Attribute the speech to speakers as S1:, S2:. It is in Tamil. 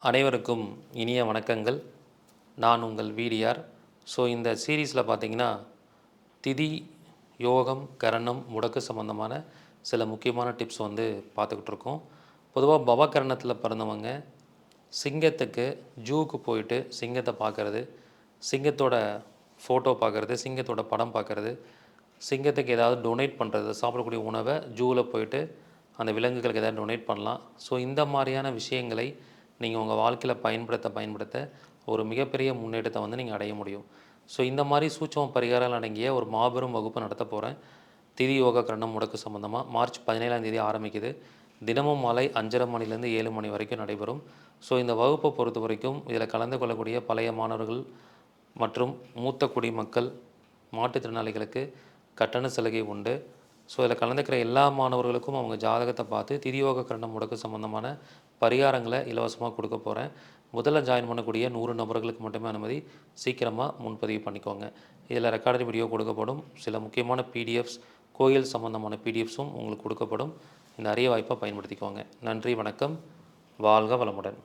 S1: அனைவருக்கும் இனிய வணக்கங்கள். நான் உங்கள் விடிஆர். இந்த சீரீஸில் பார்த்தீங்கன்னா, திதி, யோகம், கரணம், முடக்கு சம்மந்தமான சில முக்கியமான டிப்ஸ் பார்த்துக்கிட்டு இருக்கோம். பொதுவாக பவகரணத்தில் பிறந்தவங்க சிங்கத்துக்கு ஜூவுக்கு போயிட்டு சிங்கத்தை பார்க்குறது, சிங்கத்தோட ஃபோட்டோ பார்க்குறது, சிங்கத்தோட படம் பார்க்குறது, சிங்கத்துக்கு ஏதாவது டொனேட் பண்ணுறது, சாப்பிடக்கூடிய உணவை ஜூவில் போயிட்டு அந்த விலங்குகளுக்கு ஏதாவது டொனேட் பண்ணலாம். இந்த மாதிரியான விஷயங்களை நீங்கள் உங்கள் வாழ்க்கையில் பயன்படுத்த ஒரு மிகப்பெரிய முன்னேற்றத்தை நீங்கள் அடைய முடியும். இந்த மாதிரி சூட்சம பரிகாரங்கள் அடங்கிய ஒரு மாபெரும் வகுப்பு நடத்த போகிறேன். திதி யோக கரணம் முடக்கு சம்மந்தமாக மார்ச் 17ஆம் தேதி ஆரம்பிக்குது. தினமும் மாலை 5:30 மணிலேருந்து 7 மணி வரைக்கும் நடைபெறும். இந்த வகுப்பை பொறுத்த வரைக்கும் இதில் கலந்து கொள்ளக்கூடிய பழைய மாணவர்கள் மற்றும் மூத்த குடிமக்கள், மாற்றுத்திறனாளிகளுக்கு கட்டண சலுகை உண்டு. இதில் கலந்துக்கிற எல்லா மாணவர்களுக்கும் அவங்க ஜாதகத்தை பார்த்து திதியோக கரணம் முடக்கு சம்மந்தமான பரிகாரங்களை இலவசமாக கொடுக்க போகிறேன். முதல்ல ஜாயின் பண்ணக்கூடிய 100 நபர்களுக்கு மட்டுமே அனுமதி. சீக்கிரமாக முன்பதிவு பண்ணிக்கோங்க. இதில் ரெக்கார்டட் வீடியோ கொடுக்கப்படும். சில முக்கியமான பிடிஎஃப்ஸ், கோயில் சம்மந்தமான பிடிஎஃப்ஸும் உங்களுக்கு கொடுக்கப்படும். இந்த அரிய வாய்ப்பை பயன்படுத்திக்கோங்க. நன்றி, வணக்கம். வாழ்க வளமுடன்.